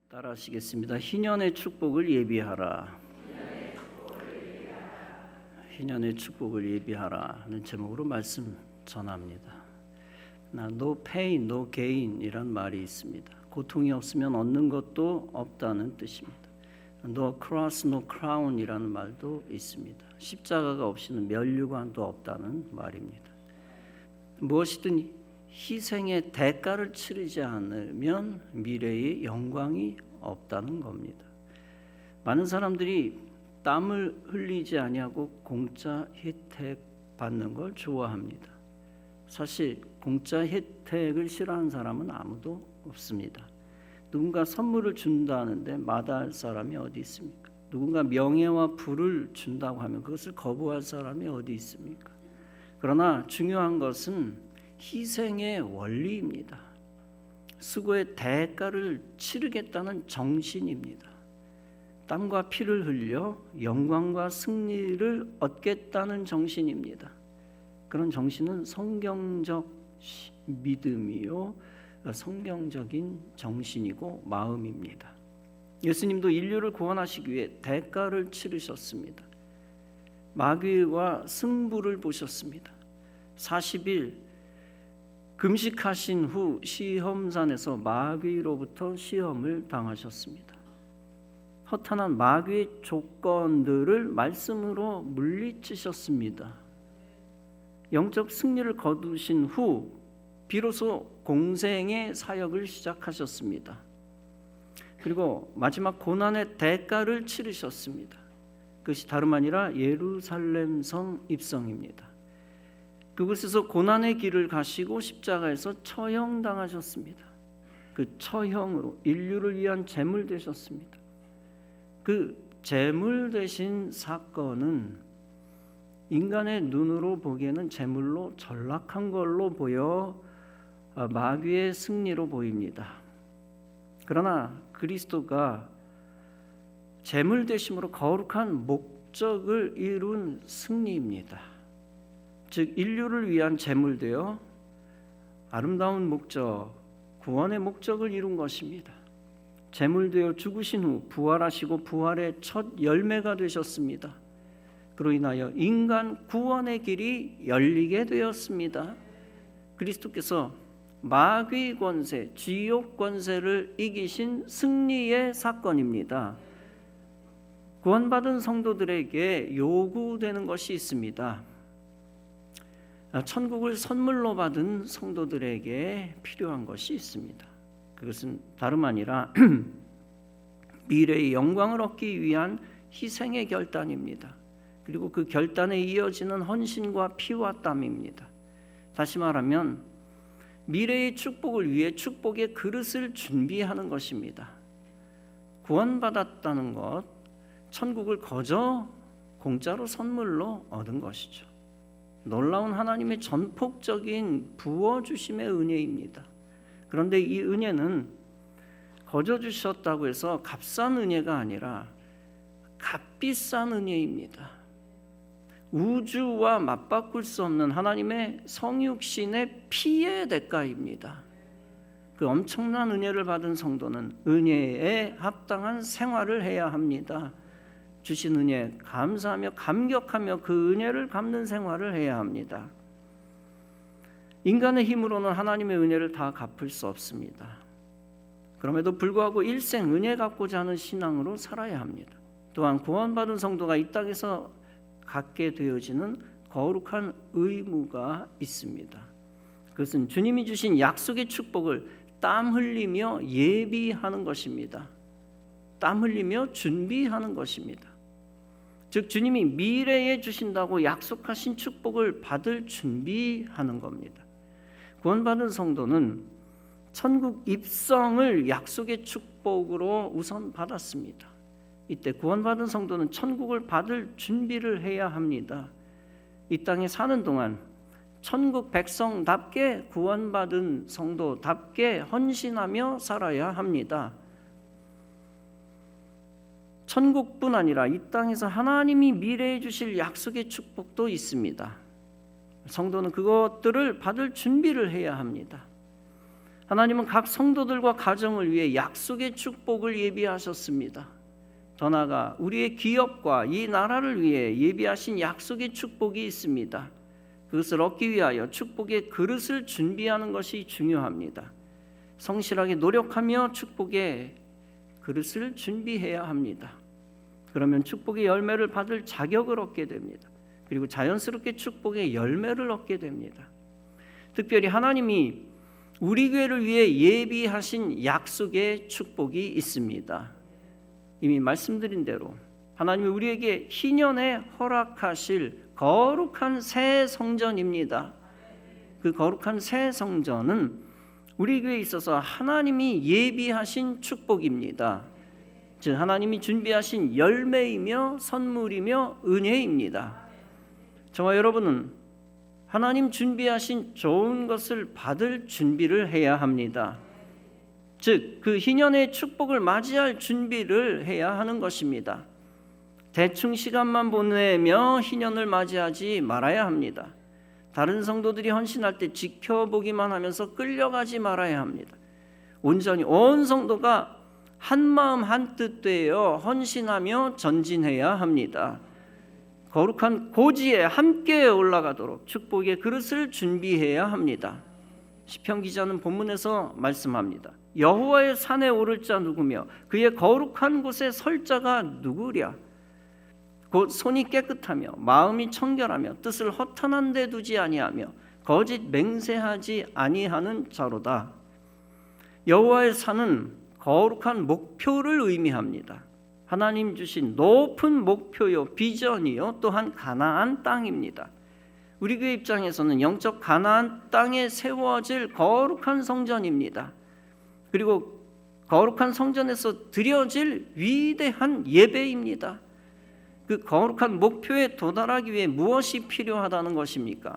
따라하시겠습니다. 희년의 축복을 예비하라. 희년의 축복을 예비하라 하는 제목으로 말씀 전합니다. No pain, no gain 이란 말이 있습니다. 고통이 없으면 얻는 것도 없다는 뜻입니다. No cross, no crown 이라는 말도 있습니다. 십자가가 없이는 면류관도 없다는 말입니다. 무엇이든 희생의 대가를 치르지 않으면 미래의 영광이 없다는 겁니다. 많은 사람들이 땀을 흘리지 아니하고 공짜 혜택 받는 걸 좋아합니다. 사실 공짜 혜택을 싫어하는 사람은 아무도 없습니다. 누군가 선물을 준다는데 마다할 사람이 어디 있습니까? 누군가 명예와 부를 준다고 하면 그것을 거부할 사람이 어디 있습니까? 그러나 중요한 것은 희생의 원리입니다. 수고의 대가를 치르겠다는 정신입니다. 땀과 피를 흘려 영광과 승리를 얻겠다는 정신입니다. 그런 정신은 성경적 믿음이요, 성경적인 정신이고 마음입니다. 예수님도 인류를 구원하시기 위해 대가를 치르셨습니다. 마귀와 승부를 보셨습니다. 40일 금식하신 후 시험산에서 마귀로부터 시험을 당하셨습니다. 허탄한 마귀의 조건들을 말씀으로 물리치셨습니다. 영적 승리를 거두신 후 비로소 공생의 사역을 시작하셨습니다. 그리고 마지막 고난의 대가를 치르셨습니다. 그것이 다름 아니라 예루살렘 성 입성입니다. 그곳에서 고난의 길을 가시고 십자가에서 처형당하셨습니다. 그 처형으로 인류를 위한 제물 되셨습니다. 그 제물 되신 사건은 인간의 눈으로 보기에는 제물로 전락한 걸로 보여 마귀의 승리로 보입니다. 그러나 그리스도가 제물 되심으로 거룩한 목적을 이룬 승리입니다. 즉 인류를 위한 제물되어 아름다운 목적, 구원의 목적을 이룬 것입니다. 제물되어 죽으신 후 부활하시고 부활의 첫 열매가 되셨습니다. 그로 인하여 인간 구원의 길이 열리게 되었습니다. 그리스도께서 마귀 권세, 지옥 권세를 이기신 승리의 사건입니다. 구원받은 성도들에게 요구되는 것이 있습니다. 천국을 선물로 받은 성도들에게 필요한 것이 있습니다. 그것은 다름 아니라 미래의 영광을 얻기 위한 희생의 결단입니다. 그리고 그 결단에 이어지는 헌신과 피와 땀입니다. 다시 말하면 미래의 축복을 위해 축복의 그릇을 준비하는 것입니다. 구원받았다는 것, 천국을 거저 공짜로 선물로 얻은 것이죠. 놀라운 하나님의 전폭적인 부어주심의 은혜입니다. 그런데 이 은혜는 거저 주셨다고 해서 값싼 은혜가 아니라 값비싼 은혜입니다. 우주와 맞바꿀 수 없는 하나님의 성육신의 피의 대가입니다. 그 엄청난 은혜를 받은 성도는 은혜에 합당한 생활을 해야 합니다. 주신 은혜 감사하며 감격하며 그 은혜를 갚는 생활을 해야 합니다. 인간의 힘으로는 하나님의 은혜를 다 갚을 수 없습니다. 그럼에도 불구하고 일생 은혜 갚고자 하는 신앙으로 살아야 합니다. 또한 구원받은 성도가 이 땅에서 갖게 되어지는 거룩한 의무가 있습니다. 그것은 주님이 주신 약속의 축복을 땀 흘리며 예비하는 것입니다. 땀 흘리며 준비하는 것입니다. 즉 주님이 미래에 주신다고 약속하신 축복을 받을 준비하는 겁니다. 구원받은 성도는 천국 입성을 약속의 축복으로 우선 받았습니다. 이때 구원받은 성도는 천국을 받을 준비를 해야 합니다. 이 땅에 사는 동안 천국 백성답게 구원받은 성도답게 헌신하며 살아야 합니다. 천국뿐 아니라 이 땅에서 하나님이 미래에 주실 약속의 축복도 있습니다. 성도는 그것들을 받을 준비를 해야 합니다. 하나님은 각 성도들과 가정을 위해 약속의 축복을 예비하셨습니다. 더 나아가 우리의 기업과 이 나라를 위해 예비하신 약속의 축복이 있습니다. 그것을 얻기 위하여 축복의 그릇을 준비하는 것이 중요합니다. 성실하게 노력하며 축복의 그릇을 준비해야 합니다. 그러면 축복의 열매를 받을 자격을 얻게 됩니다. 그리고 자연스럽게 축복의 열매를 얻게 됩니다. 특별히 하나님이 우리 교회를 위해 예비하신 약속의 축복이 있습니다. 이미 말씀드린 대로 하나님이 우리에게 희년에 허락하실 거룩한 새 성전입니다. 그 거룩한 새 성전은 우리 교회에 있어서 하나님이 예비하신 축복입니다. 즉 하나님이 준비하신 열매이며 선물이며 은혜입니다. 저와 여러분은 하나님 준비하신 좋은 것을 받을 준비를 해야 합니다. 즉 그 희년의 축복을 맞이할 준비를 해야 하는 것입니다. 대충 시간만 보내며 희년을 맞이하지 말아야 합니다. 다른 성도들이 헌신할 때 지켜보기만 하면서 끌려가지 말아야 합니다. 온전히 온 성도가 한마음 한뜻 되어 헌신하며 전진해야 합니다. 거룩한 고지에 함께 올라가도록 축복의 그릇을 준비해야 합니다. 시편 기자는 본문에서 말씀합니다. 여호와의 산에 오를 자 누구며 그의 거룩한 곳에 설 자가 누구랴. 곧 손이 깨끗하며 마음이 청결하며 뜻을 허탄한 데 두지 아니하며 거짓 맹세하지 아니하는 자로다. 여호와의 산은 거룩한 목표를 의미합니다. 하나님 주신 높은 목표요 비전이요 또한 가나안 땅입니다. 우리 교회 입장에서는 영적 가나안 땅에 세워질 거룩한 성전입니다. 그리고 거룩한 성전에서 드려질 위대한 예배입니다. 그 거룩한 목표에 도달하기 위해 무엇이 필요하다는 것입니까?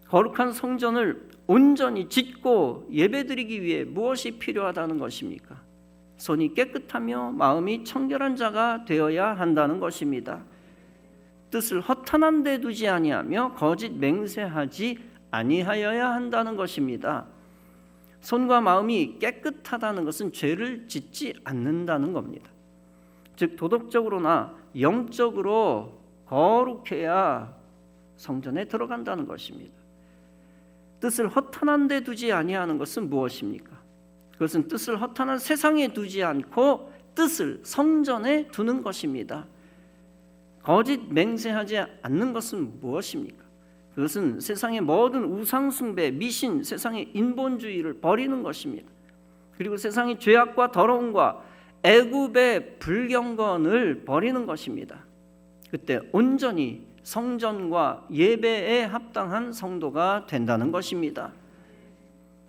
거룩한 성전을 온전히 짓고 예배드리기 위해 무엇이 필요하다는 것입니까? 손이 깨끗하며 마음이 청결한 자가 되어야 한다는 것입니다. 뜻을 허탄한 데 두지 아니하며 거짓 맹세하지 아니하여야 한다는 것입니다. 손과 마음이 깨끗하다는 것은 죄를 짓지 않는다는 겁니다. 즉 도덕적으로나 영적으로 거룩해야 성전에 들어간다는 것입니다. 뜻을 허탄한 데 두지 아니하는 것은 무엇입니까? 그것은 뜻을 허탄한 세상에 두지 않고 뜻을 성전에 두는 것입니다. 거짓 맹세하지 않는 것은 무엇입니까? 그것은 세상의 모든 우상 숭배, 미신, 세상의 인본주의를 버리는 것입니다. 그리고 세상의 죄악과 더러움과 애굽의 불경건을 버리는 것입니다. 그때 온전히 성전과 예배에 합당한 성도가 된다는 것입니다.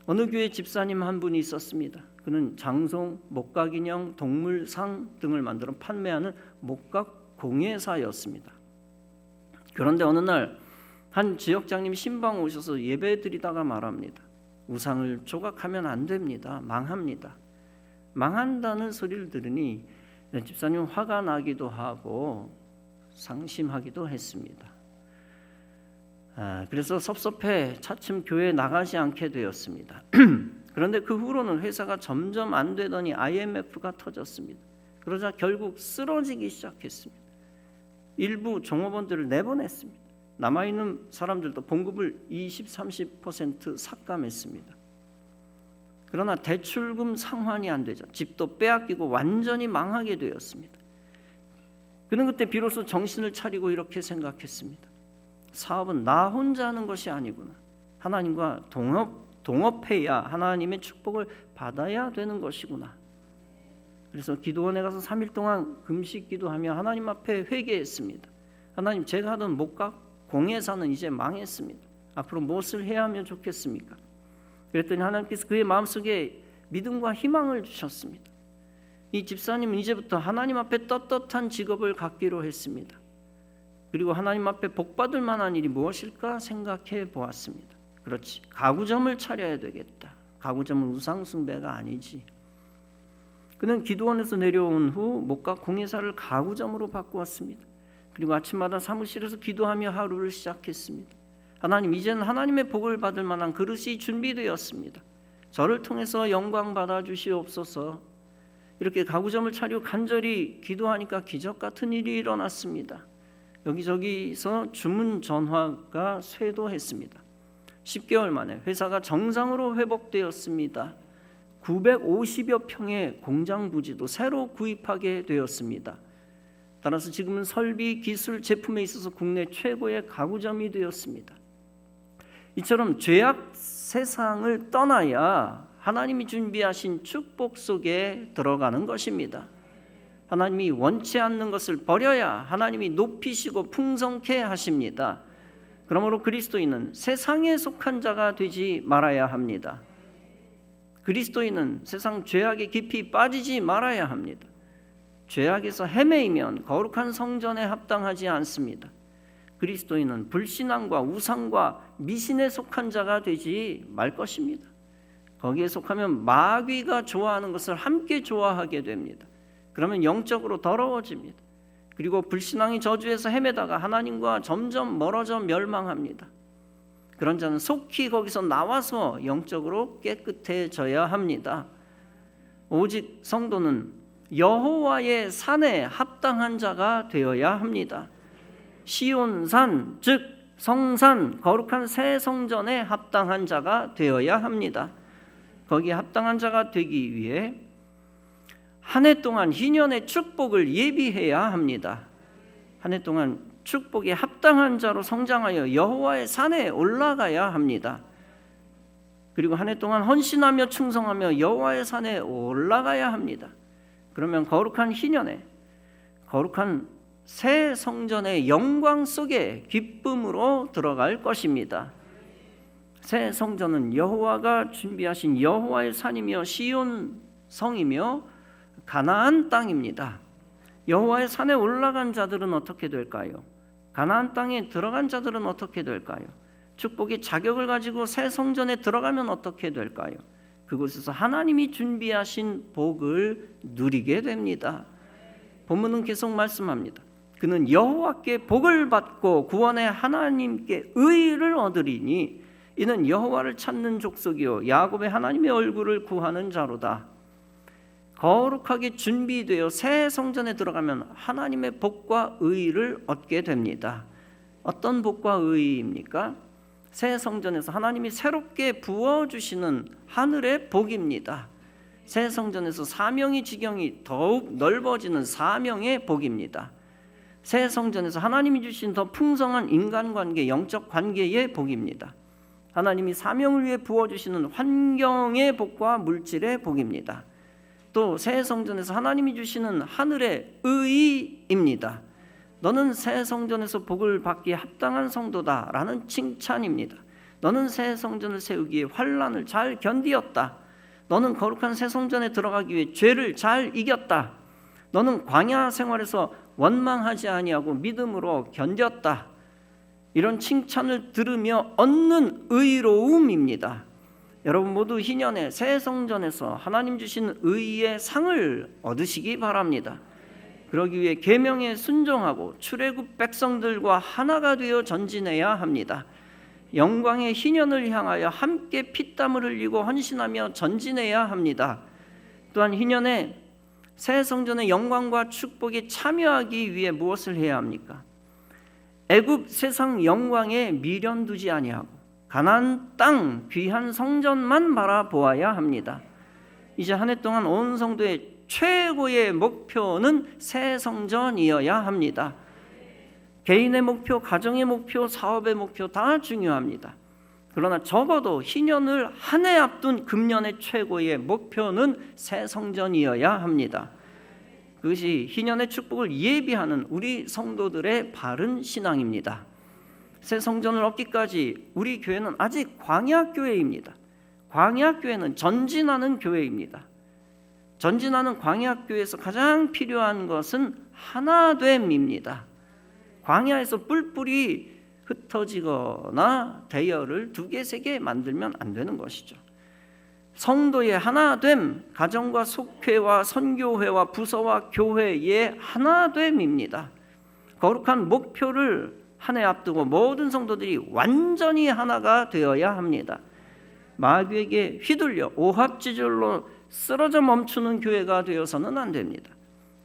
어느 교회 집사님 한 분이 있었습니다. 그는 장송, 목각 인형, 동물상 등을 만들어 판매하는 목각 공예사였습니다. 그런데 어느 날 한 지역장님이 신방 오셔서 예배 드리다가 말합니다. 우상을 조각하면 안 됩니다. 망합니다. 망한다는 소리를 들으니 집사님 화가 나기도 하고 상심하기도 했습니다. 그래서 섭섭해 차츰 교회에 나가지 않게 되었습니다. 그런데 그 후로는 회사가 점점 안 되더니 IMF가 터졌습니다. 그러자 결국 쓰러지기 시작했습니다. 일부 종업원들을 내보냈습니다. 남아있는 사람들도 봉급을 20-30% 삭감했습니다. 그러나 대출금 상환이 안 되자 집도 빼앗기고 완전히 망하게 되었습니다. 그는 그때 비로소 정신을 차리고 이렇게 생각했습니다. 사업은 나 혼자 하는 것이 아니구나. 하나님과 동업해야 하나님의 축복을 받아야 되는 것이구나. 그래서 기도원에 가서 3일 동안 금식 기도하며 하나님 앞에 회개했습니다. 하나님, 제가 하던 목각 공예사는 이제 망했습니다. 앞으로 무엇을 해야 하면 좋겠습니까? 그랬더니 하나님께서 그의 마음속에 믿음과 희망을 주셨습니다. 이 집사님은 이제부터 하나님 앞에 떳떳한 직업을 갖기로 했습니다. 그리고 하나님 앞에 복받을 만한 일이 무엇일까 생각해 보았습니다. 그렇지, 가구점을 차려야 되겠다. 가구점은 우상숭배가 아니지. 그는 기도원에서 내려온 후 목각 공예사를 가구점으로 바꾸었습니다. 그리고 아침마다 사무실에서 기도하며 하루를 시작했습니다. 하나님, 이제는 하나님의 복을 받을 만한 그릇이 준비되었습니다. 저를 통해서 영광 받아 주시옵소서. 이렇게 가구점을 차려 간절히 기도하니까 기적 같은 일이 일어났습니다. 여기저기서 주문 전화가 쇄도했습니다. 10개월 만에 회사가 정상으로 회복되었습니다. 950여 평의 공장 부지도 새로 구입하게 되었습니다. 따라서 지금은 설비, 기술, 제품에 있어서 국내 최고의 가구점이 되었습니다. 이처럼 죄악 세상을 떠나야 하나님이 준비하신 축복 속에 들어가는 것입니다. 하나님이 원치 않는 것을 버려야 하나님이 높이시고 풍성케 하십니다. 그러므로 그리스도인은 세상에 속한 자가 되지 말아야 합니다. 그리스도인은 세상 죄악에 깊이 빠지지 말아야 합니다. 죄악에서 헤매이면 거룩한 성전에 합당하지 않습니다. 그리스도인은 불신앙과 우상과 미신에 속한 자가 되지 말 것입니다. 거기에 속하면 마귀가 좋아하는 것을 함께 좋아하게 됩니다. 그러면 영적으로 더러워집니다. 그리고 불신앙의 저주에서 헤매다가 하나님과 점점 멀어져 멸망합니다. 그런 자는 속히 거기서 나와서 영적으로 깨끗해져야 합니다. 오직 성도는 여호와의 산에 합당한 자가 되어야 합니다. 시온산, 즉 성산, 거룩한 새 성전에 합당한 자가 되어야 합니다. 거기에 합당한 자가 되기 위해 한 해 동안 희년의 축복을 예비해야 합니다. 한 해 동안 축복에 합당한 자로 성장하여 여호와의 산에 올라가야 합니다. 그리고 한 해 동안 헌신하며 충성하며 여호와의 산에 올라가야 합니다. 그러면 거룩한 희년에 거룩한 새 성전의 영광 속에 기쁨으로 들어갈 것입니다. 새 성전은 여호와가 준비하신 여호와의 산이며 시온 성이며 가나안 땅입니다. 여호와의 산에 올라간 자들은 어떻게 될까요? 가나안 땅에 들어간 자들은 어떻게 될까요? 축복의 자격을 가지고 새 성전에 들어가면 어떻게 될까요? 그곳에서 하나님이 준비하신 복을 누리게 됩니다. 본문은 계속 말씀합니다. 그는 여호와께 복을 받고 구원의 하나님께 의를 얻으리니 이는 여호와를 찾는 족속이요 야곱의 하나님의 얼굴을 구하는 자로다. 거룩하게 준비되어 새 성전에 들어가면 하나님의 복과 의를 얻게 됩니다. 어떤 복과 의입니까? 새 성전에서 하나님이 새롭게 부어주시는 하늘의 복입니다. 새 성전에서 사명의 지경이 더욱 넓어지는 사명의 복입니다. 새 성전에서 하나님이 주신 더 풍성한 인간관계, 영적 관계의 복입니다. 하나님이 사명을 위해 부어주시는 환경의 복과 물질의 복입니다. 또 새 성전에서 하나님이 주시는 하늘의 의입니다. 너는 새 성전에서 복을 받기에 합당한 성도다 라는 칭찬입니다. 너는 새 성전을 세우기에 환난을 잘 견디었다. 너는 거룩한 새 성전에 들어가기 위해 죄를 잘 이겼다. 너는 광야 생활에서 원망하지 아니하고 믿음으로 견뎠다. 이런 칭찬을 들으며 얻는 의로움입니다. 여러분 모두 희년에 새 성전에서 하나님 주신 의의 상을 얻으시기 바랍니다. 그러기 위해 계명에 순종하고 출애굽 백성들과 하나가 되어 전진해야 합니다. 영광의 희년을 향하여 함께 피땀을 흘리고 헌신하며 전진해야 합니다. 또한 희년에 새 성전의 영광과 축복에 참여하기 위해 무엇을 해야 합니까? 애굽 세상 영광에 미련 두지 아니하고 가나안 땅 귀한 성전만 바라보아야 합니다. 이제 한 해 동안 온 성도의 최고의 목표는 새 성전이어야 합니다. 개인의 목표, 가정의 목표, 사업의 목표 다 중요합니다. 그러나 적어도 희년을 한 해 앞둔 금년의 최고의 목표는 새 성전이어야 합니다. 그것이 희년의 축복을 예비하는 우리 성도들의 바른 신앙입니다. 새 성전을 얻기까지 우리 교회는 아직 광야교회입니다. 광야교회는 전진하는 교회입니다. 전진하는 광야교회에서 가장 필요한 것은 하나됨입니다. 광야에서 뿔뿔이 흩어지거나 대열을 2개, 3개 만들면 안 되는 것이죠. 성도의 하나됨, 가정과 속회와 선교회와 부서와 교회의 하나됨입니다. 거룩한 목표를 한 해 앞두고 모든 성도들이 완전히 하나가 되어야 합니다. 마귀에게 휘둘려 오합지졸로 쓰러져 멈추는 교회가 되어서는 안 됩니다.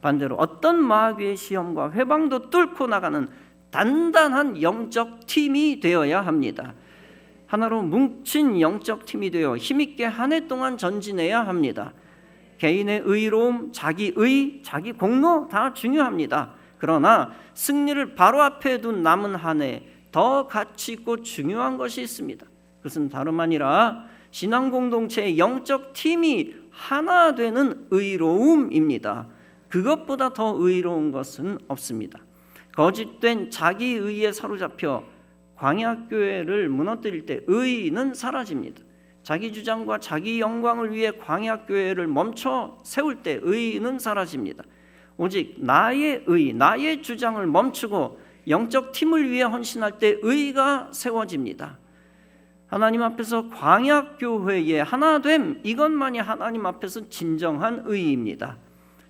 반대로 어떤 마귀의 시험과 회방도 뚫고 나가는 단단한 영적 팀이 되어야 합니다. 하나로 뭉친 영적 팀이 되어 힘있게 한 해 동안 전진해야 합니다. 개인의 의로움, 자기의, 자기 공로 다 중요합니다. 그러나 승리를 바로 앞에 둔 남은 한 해 더 가치 있고 중요한 것이 있습니다. 그것은 다름 아니라 신앙 공동체의 영적 팀이 하나 되는 의로움입니다. 그것보다 더 의로운 것은 없습니다. 거짓된 자기의에 사로잡혀 광야교회를 무너뜨릴 때 의는 사라집니다. 자기 주장과 자기 영광을 위해 광야교회를 멈춰 세울 때 의는 사라집니다. 오직 나의 의, 나의 주장을 멈추고 영적 팀을 위해 헌신할 때 의가 세워집니다. 하나님 앞에서 광야교회의 하나됨, 이것만이 하나님 앞에서 진정한 의입니다.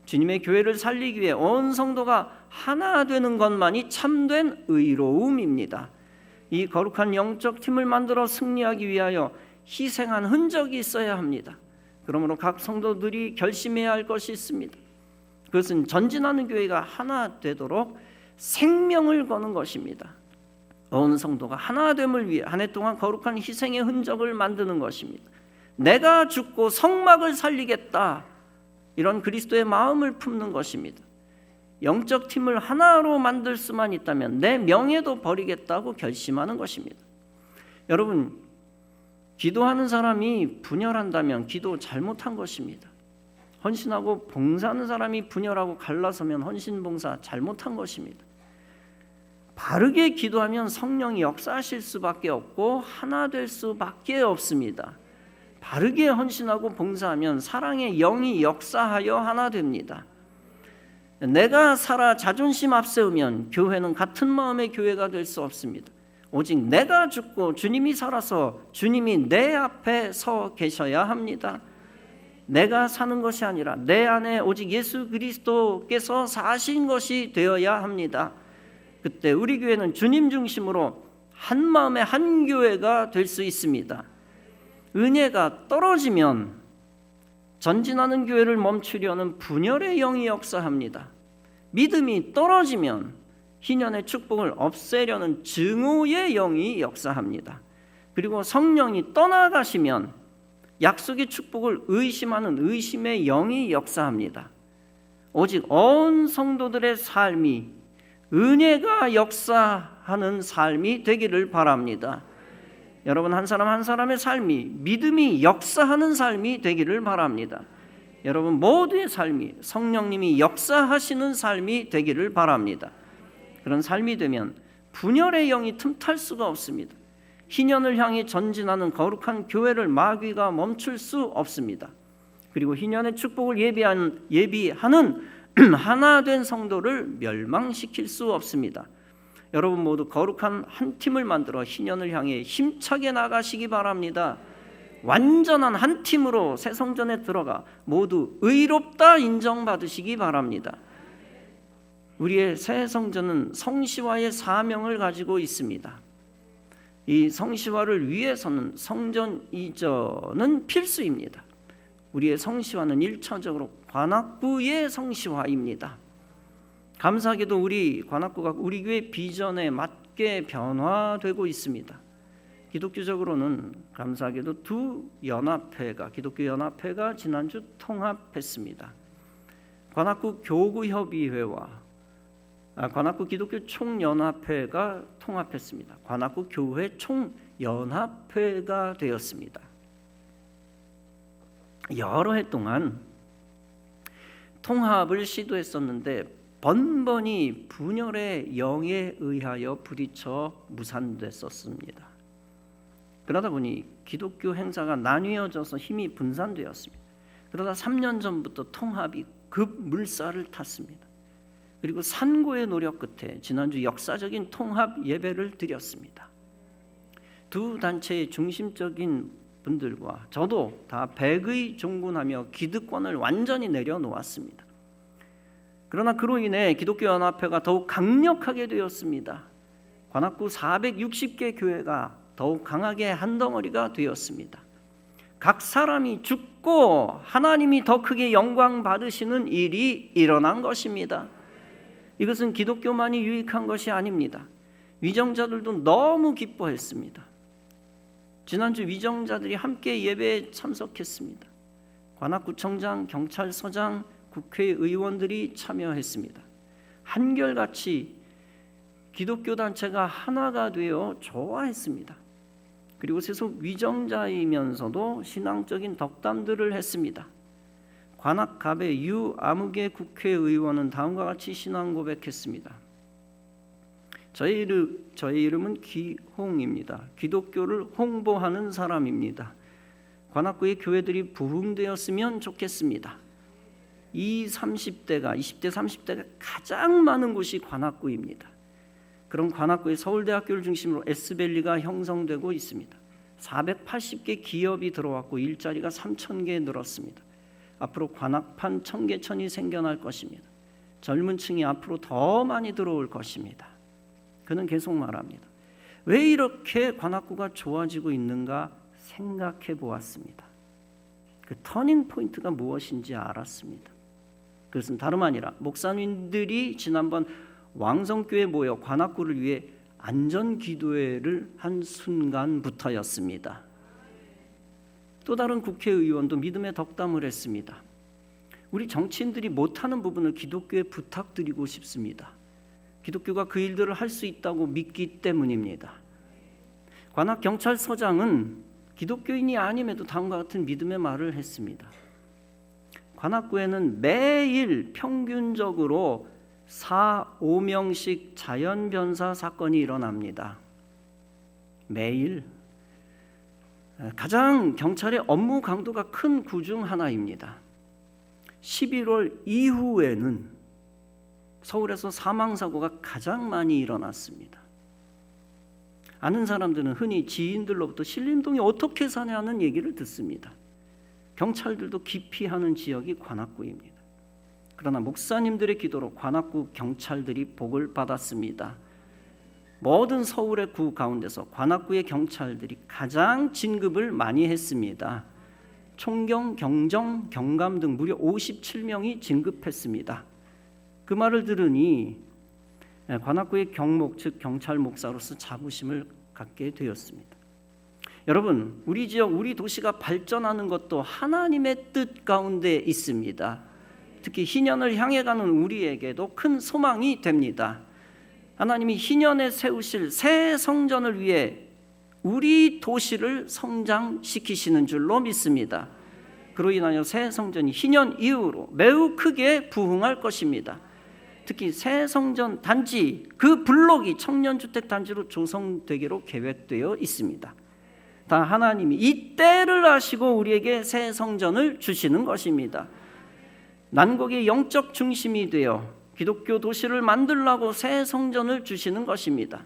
주님의 교회를 살리기 위해 온 성도가 하나 되는 것만이 참된 의로움입니다. 이 거룩한 영적 팀을 만들어 승리하기 위하여 희생한 흔적이 있어야 합니다. 그러므로 각 성도들이 결심해야 할 것이 있습니다. 그것은 전진하는 교회가 하나 되도록 생명을 거는 것입니다. 온 성도가 하나됨을 위해 한 해 동안 거룩한 희생의 흔적을 만드는 것입니다. 내가 죽고 성막을 살리겠다, 이런 그리스도의 마음을 품는 것입니다. 영적 팀을 하나로 만들 수만 있다면 내 명예도 버리겠다고 결심하는 것입니다. 여러분, 기도하는 사람이 분열한다면 기도 잘못한 것입니다. 헌신하고 봉사하는 사람이 분열하고 갈라서면 헌신 봉사 잘못한 것입니다. 바르게 기도하면 성령이 역사하실 수밖에 없고 하나 될 수밖에 없습니다. 바르게 헌신하고 봉사하면 사랑의 영이 역사하여 하나 됩니다. 내가 살아 자존심 앞세우면 교회는 같은 마음의 교회가 될 수 없습니다. 오직 내가 죽고 주님이 살아서 주님이 내 앞에 서 계셔야 합니다. 내가 사는 것이 아니라 내 안에 오직 예수 그리스도께서 사신 것이 되어야 합니다. 그때 우리 교회는 주님 중심으로 한 마음의 한 교회가 될 수 있습니다. 은혜가 떨어지면 전진하는 교회를 멈추려는 분열의 영이 역사합니다. 믿음이 떨어지면 희년의 축복을 없애려는 증오의 영이 역사합니다. 그리고 성령이 떠나가시면 약속의 축복을 의심하는 의심의 영이 역사합니다. 오직 온 성도들의 삶이 은혜가 역사하는 삶이 되기를 바랍니다. 여러분, 한 사람 한 사람의 삶이 믿음이 역사하는 삶이 되기를 바랍니다. 여러분 모두의 삶이 성령님이 역사하시는 삶이 되기를 바랍니다. 그런 삶이 되면 분열의 영이 틈탈 수가 없습니다. 희년을 향해 전진하는 거룩한 교회를 마귀가 멈출 수 없습니다. 그리고 희년의 축복을 예비하는 하나 된 성도를 멸망시킬 수 없습니다. 여러분 모두 거룩한 한 팀을 만들어 희년을 향해 힘차게 나가시기 바랍니다. 완전한 한 팀으로 새 성전에 들어가 모두 의롭다 인정받으시기 바랍니다. 우리의 새 성전은 성시화의 사명을 가지고 있습니다. 이 성시화를 위해서는 성전 이전은 필수입니다. 우리의 성시화는 1차적으로 관악구의 성시화입니다. 감사하게도 우리 관악구가 우리 교회 비전에 맞게 변화되고 있습니다. 기독교적으로는 감사하게도 기독교 연합회가 지난주 통합했습니다. 관악구 교구협의회와 관악구 기독교 총연합회가 통합했습니다. 관악구 교회 총연합회가 되었습니다. 여러 해 동안 통합을 시도했었는데 번번이 분열의 영에 의하여 부딪혀 무산됐었습니다. 그러다 보니 기독교 행사가 나뉘어져서 힘이 분산되었습니다. 그러다 3년 전부터 통합이 급물살을 탔습니다. 그리고 산고의 노력 끝에 지난주 역사적인 통합 예배를 드렸습니다. 두 단체의 중심적인 분들과 저도 다 백의 종군하며 기득권을 완전히 내려놓았습니다. 그러나 그로 인해 기독교연합회가 더욱 강력하게 되었습니다. 관악구 460개 교회가 더욱 강하게 한 덩어리가 되었습니다. 각 사람이 죽고 하나님이 더 크게 영광 받으시는 일이 일어난 것입니다. 이것은 기독교만이 유익한 것이 아닙니다. 위정자들도 너무 기뻐했습니다. 지난주 위정자들이 함께 예배에 참석했습니다. 관악구청장, 경찰서장, 국회의원들이 참여했습니다. 한결같이 기독교 단체가 하나가 되어 좋아했습니다. 그리고 세속 위정자이면서도 신앙적인 덕담들을 했습니다. 관악갑의 유아무개 국회의원은 다음과 같이 신앙 고백했습니다. 저의 이름은 기홍입니다. 기독교를 홍보하는 사람입니다. 관악구의 교회들이 부흥되었으면 좋겠습니다. 20대, 30대가 가장 많은 곳이 관악구입니다. 그럼 관악구의 서울대학교를 중심으로 S밸리가 형성되고 있습니다. 480개 기업이 들어왔고 일자리가 3,000개 늘었습니다. 앞으로 관악판 청계천이 생겨날 것입니다. 젊은 층이 앞으로 더 많이 들어올 것입니다. 그는 계속 말합니다. 왜 이렇게 관악구가 좋아지고 있는가 생각해 보았습니다. 그 터닝 포인트가 무엇인지 알았습니다. 그것은 다름 아니라 목사님들이 지난번 왕성교회에 모여 관악구를 위해 안전기도회를 한 순간부터였습니다. 또 다른 국회의원도 믿음의 덕담을 했습니다. 우리 정치인들이 못하는 부분을 기독교에 부탁드리고 싶습니다. 기독교가 그 일들을 할 수 있다고 믿기 때문입니다. 관악경찰서장은 기독교인이 아님에도 다음과 같은 믿음의 말을 했습니다. 관악구에는 매일 평균적으로 4-5명씩 자연변사 사건이 일어납니다. 매일. 가장 경찰의 업무 강도가 큰 구 중 하나입니다. 11월 이후에는 서울에서 사망사고가 가장 많이 일어났습니다. 아는 사람들은 흔히 지인들로부터 신림동이 어떻게 사냐는 얘기를 듣습니다. 경찰들도 기피하는 지역이 관악구입니다. 그러나 목사님들의 기도로 관악구 경찰들이 복을 받았습니다. 모든 서울의 구 가운데서 관악구의 경찰들이 가장 진급을 많이 했습니다. 총경, 경정, 경감 등 무려 57명이 진급했습니다. 그 말을 들으니 관악구의 경목, 즉 경찰 목사로서 자부심을 갖게 되었습니다. 여러분, 우리 지역, 우리 도시가 발전하는 것도 하나님의 뜻 가운데 있습니다. 특히 희년을 향해 가는 우리에게도 큰 소망이 됩니다. 하나님이 희년에 세우실 새 성전을 위해 우리 도시를 성장시키시는 줄로 믿습니다. 그로 인하여 새 성전이 희년 이후로 매우 크게 부흥할 것입니다. 특히 새 성전 단지 그 블록이 청년주택 단지로 조성되기로 계획되어 있습니다. 다 하나님이 이 때를 아시고 우리에게 새 성전을 주시는 것입니다. 난국의 영적 중심이 되어 기독교 도시를 만들라고 새 성전을 주시는 것입니다.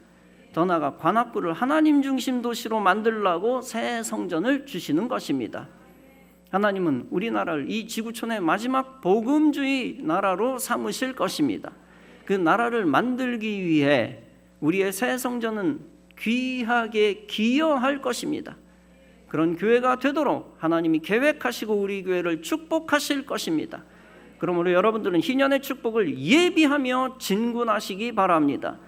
더 나아가 관악구를 하나님 중심 도시로 만들라고 새 성전을 주시는 것입니다. 하나님은 우리나라를 이 지구촌의 마지막 복음주의 나라로 삼으실 것입니다. 그 나라를 만들기 위해 우리의 새 성전은 귀하게 기여할 것입니다. 그런 교회가 되도록 하나님이 계획하시고 우리 교회를 축복하실 것입니다. 그러므로 여러분들은 희년의 축복을 예비하며 진군하시기 바랍니다.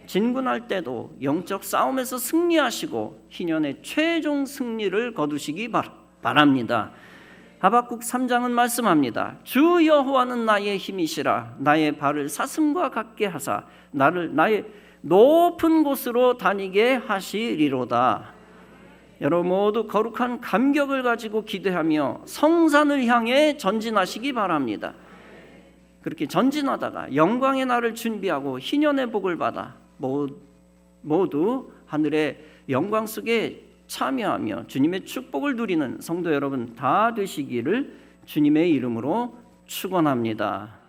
진군할 때도 영적 싸움에서 승리하시고 희년의 최종 승리를 거두시기 바랍니다. 하박국 3장은 말씀합니다. 주 여호와는 나의 힘이시라. 나의 발을 사슴과 같게 하사 나를 나의 높은 곳으로 다니게 하시리로다. 여러분 모두 거룩한 감격을 가지고 기대하며 성산을 향해 전진하시기 바랍니다. 그렇게 전진하다가 영광의 날을 준비하고 희년의 복을 받아 모두 하늘의 영광 속에 참여하며 주님의 축복을 누리는 성도 여러분 다 되시기를 주님의 이름으로 축원합니다.